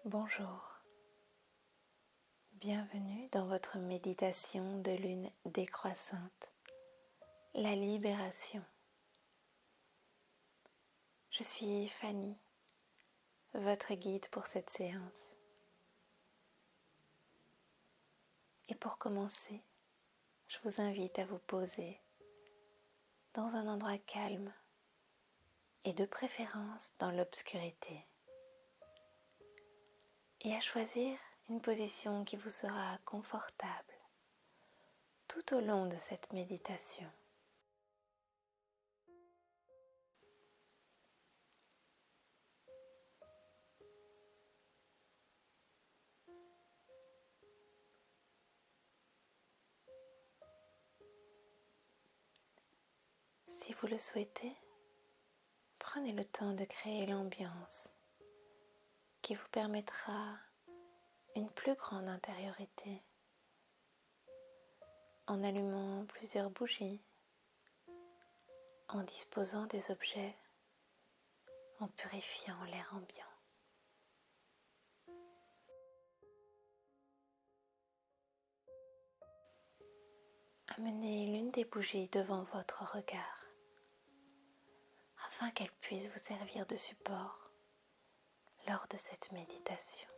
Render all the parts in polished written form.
Bonjour, bienvenue dans votre méditation de lune décroissante, la libération. Je suis Fanny, votre guide pour cette séance. Et pour commencer, je vous invite à vous poser dans un endroit calme et de préférence dans l'obscurité. Et à choisir une position qui vous sera confortable tout au long de cette méditation. Si vous le souhaitez, prenez le temps de créer l'ambiance qui vous permettra une plus grande intériorité en allumant plusieurs bougies, en disposant des objets, en purifiant l'air ambiant. Amenez l'une des bougies devant votre regard afin qu'elle puisse vous servir de support lors de cette méditation.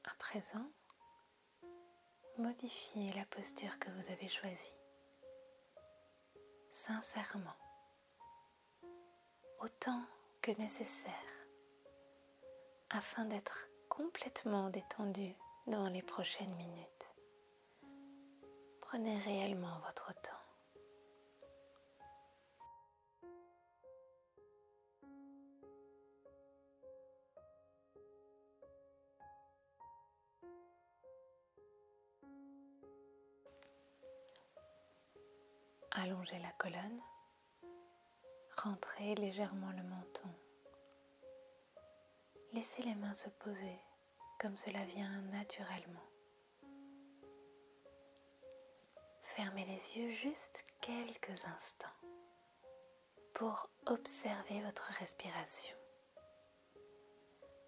À présent, modifiez la posture que vous avez choisie, sincèrement, autant que nécessaire, afin d'être complètement détendu dans les prochaines minutes. Prenez réellement votre temps. Allongez la colonne, rentrez légèrement le menton. Laissez les mains se poser comme cela vient naturellement. Fermez les yeux juste quelques instants pour observer votre respiration.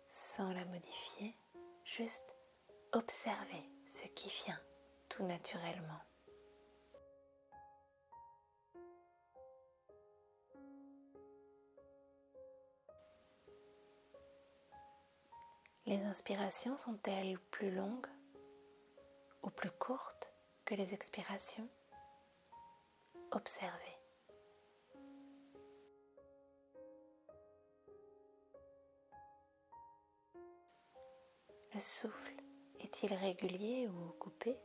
Sans la modifier, juste observez ce qui vient tout naturellement. Les inspirations sont-elles plus longues ou plus courtes que les expirations? Observez. Le souffle est-il régulier ou coupé?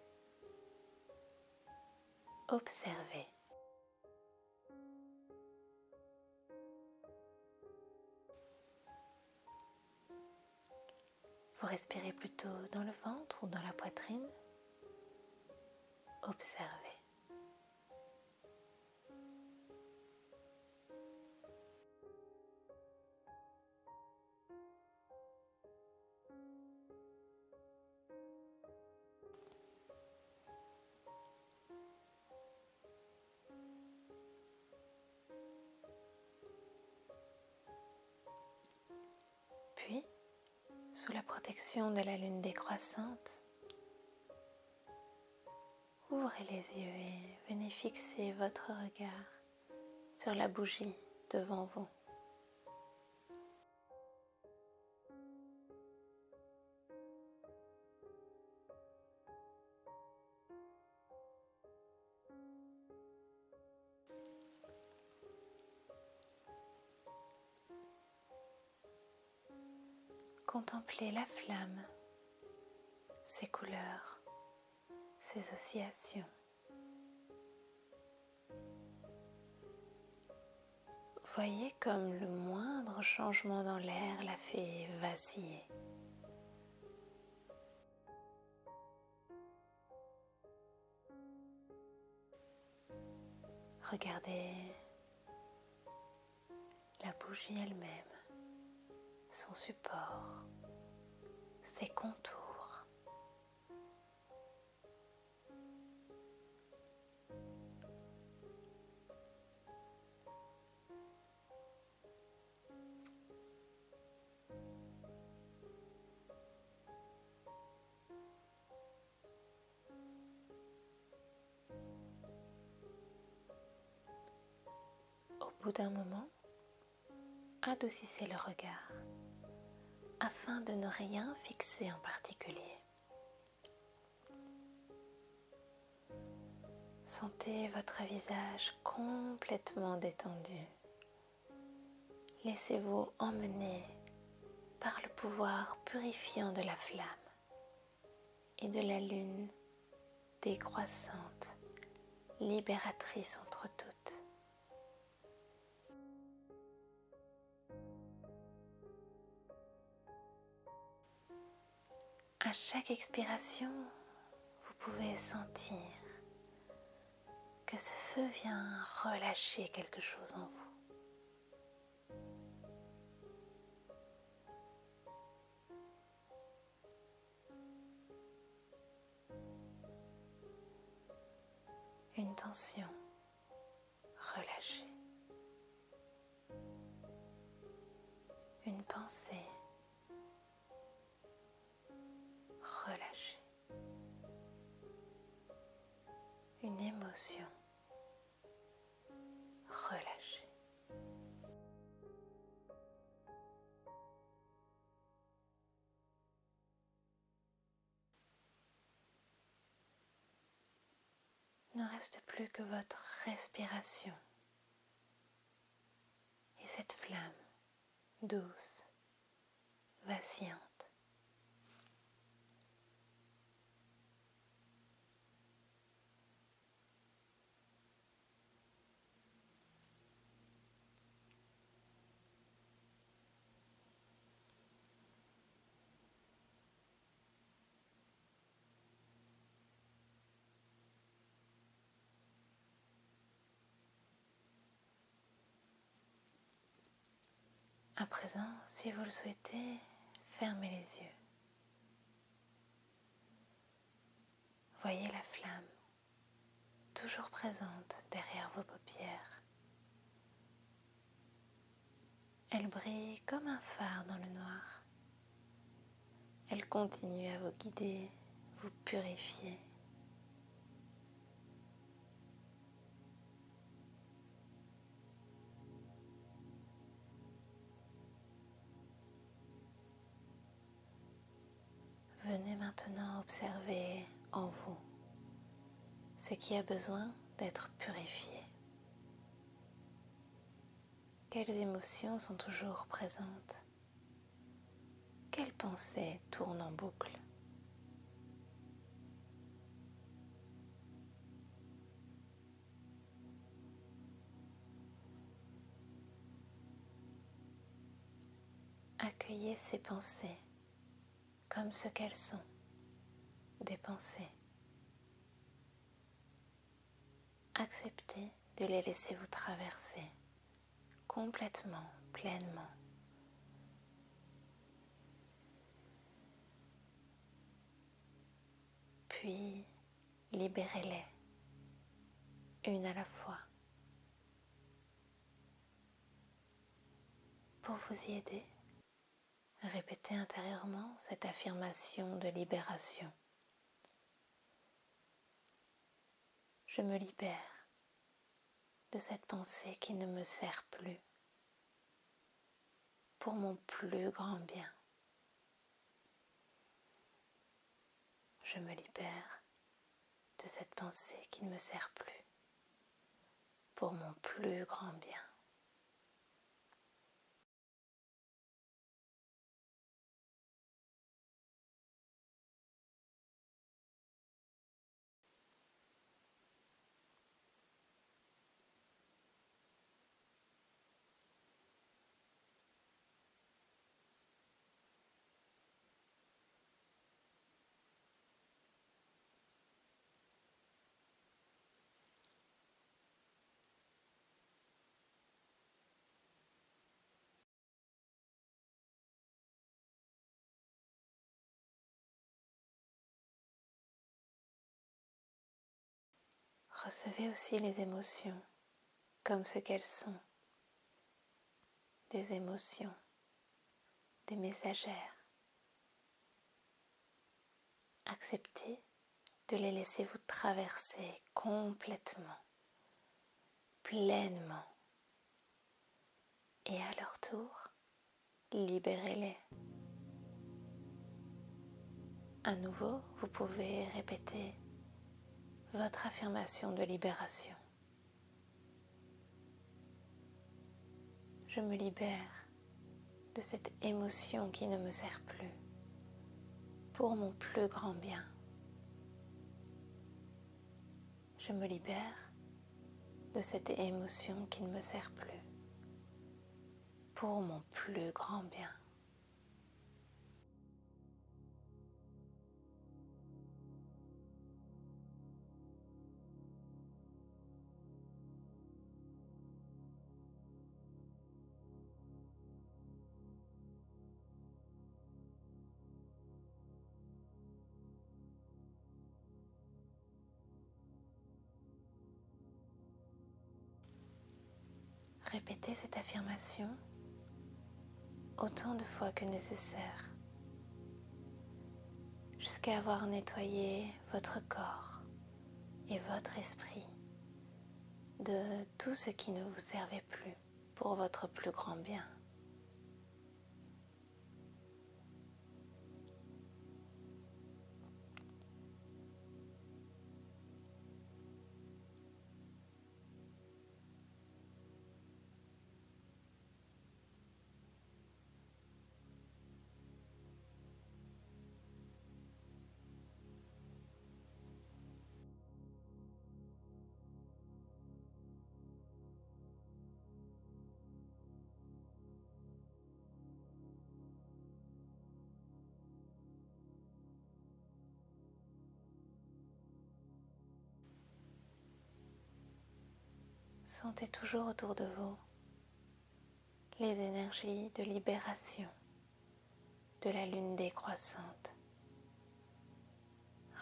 Observez. Vous respirez plutôt dans le ventre ou dans la poitrine? Observez. Puis, sous la protection de la lune décroissante, ouvrez les yeux et venez fixer votre regard sur la bougie devant vous. Contemplez la flamme, ses couleurs, ses oscillations. Voyez comme le moindre changement dans l'air la fait vaciller. Regardez la bougie elle-même, son support, ses contours. Au bout d'un moment, adoucissez le regard afin de ne rien fixer en particulier. Sentez votre visage complètement détendu. Laissez-vous emmener par le pouvoir purifiant de la flamme et de la lune décroissante, libératrice entre toutes. À chaque expiration, vous pouvez sentir que ce feu vient relâcher quelque chose en vous. Une tension relâchée. Une pensée relâchée. Une émotion relâchée. Il ne reste plus que votre respiration et cette flamme douce, vacillante. À présent, si vous le souhaitez, fermez les yeux. Voyez la flamme, toujours présente derrière vos paupières. Elle brille comme un phare dans le noir. Elle continue à vous guider, vous purifier. Venez maintenant observer en vous ce qui a besoin d'être purifié. Quelles émotions sont toujours présentes? Quelles pensées tournent en boucle? Accueillez ces pensées comme ce qu'elles sont, des pensées. Acceptez de les laisser vous traverser complètement, pleinement. Puis, libérez-les, une à la fois. Pour vous y aider, répétez intérieurement cette affirmation de libération. Je me libère de cette pensée qui ne me sert plus, pour mon plus grand bien. Je me libère de cette pensée qui ne me sert plus, pour mon plus grand bien. Recevez aussi les émotions comme ce qu'elles sont, des émotions, des messagères. Acceptez de les laisser vous traverser complètement, pleinement, et à leur tour, libérez-les. À nouveau, vous pouvez répéter votre affirmation de libération. Je me libère de cette émotion qui ne me sert plus, pour mon plus grand bien. Je me libère de cette émotion qui ne me sert plus, pour mon plus grand bien. Répétez cette affirmation autant de fois que nécessaire, jusqu'à avoir nettoyé votre corps et votre esprit de tout ce qui ne vous servait plus pour votre plus grand bien. Sentez toujours autour de vous les énergies de libération de la lune décroissante.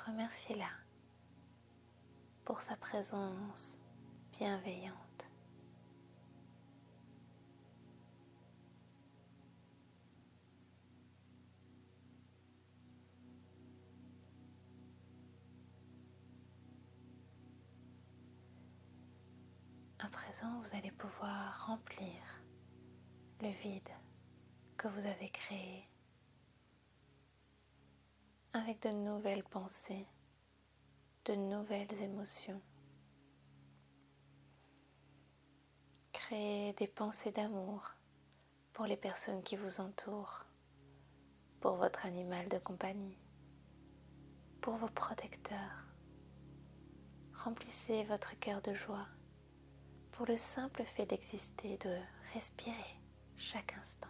Remerciez-la pour sa présence bienveillante. À présent, vous allez pouvoir remplir le vide que vous avez créé avec de nouvelles pensées, de nouvelles émotions. Créez des pensées d'amour pour les personnes qui vous entourent, pour votre animal de compagnie, pour vos protecteurs. Remplissez votre cœur de joie pour le simple fait d'exister, de respirer chaque instant.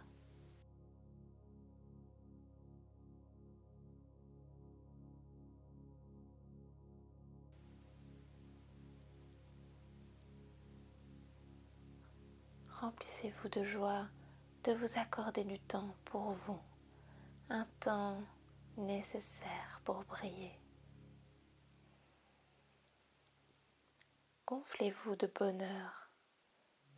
Remplissez-vous de joie de vous accorder du temps pour vous, un temps nécessaire pour briller. Gonflez-vous de bonheur,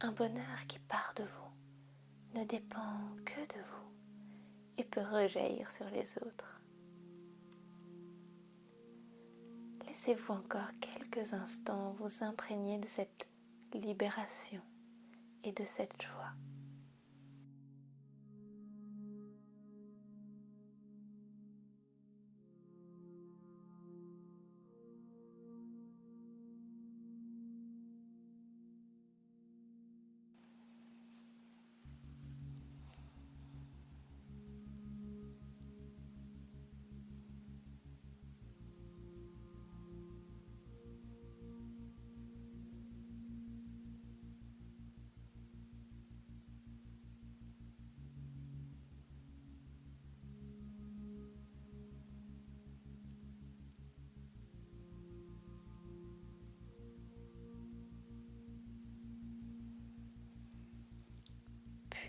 un bonheur qui part de vous, ne dépend que de vous et peut rejaillir sur les autres. Laissez-vous encore quelques instants vous imprégner de cette libération et de cette joie.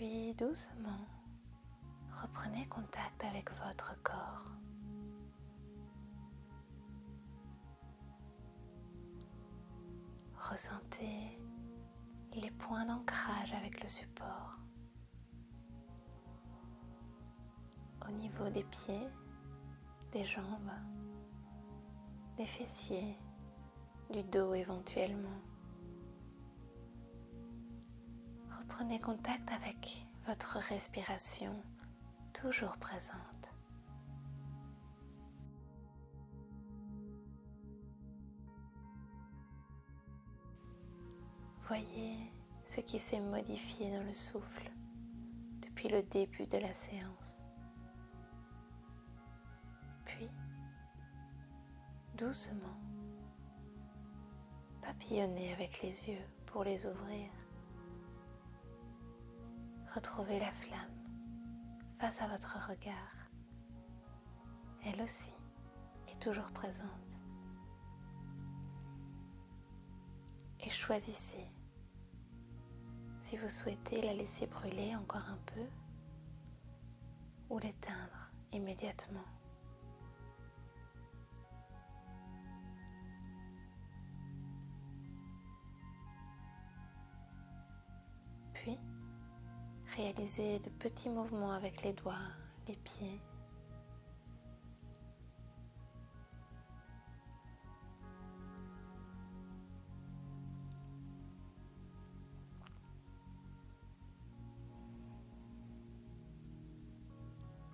Puis doucement, reprenez contact avec votre corps. Ressentez les points d'ancrage avec le support. Au niveau des pieds, des jambes, des fessiers, du dos éventuellement. Reprenez contact avec votre respiration toujours présente. Voyez ce qui s'est modifié dans le souffle depuis le début de la séance. Puis, doucement, papillonnez avec les yeux pour les ouvrir. Retrouvez la flamme face à votre regard. Elle aussi est toujours présente. Et choisissez si vous souhaitez la laisser brûler encore un peu ou l'éteindre immédiatement. Puis, réalisez de petits mouvements avec les doigts, les pieds.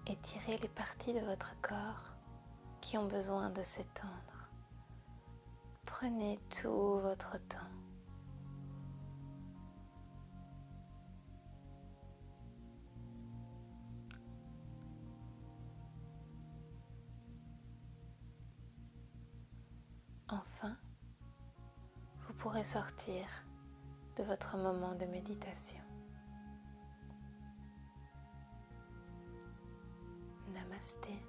Étirez les parties de votre corps qui ont besoin de s'étendre. Prenez tout votre temps. Enfin, vous pourrez sortir de votre moment de méditation. Namasté.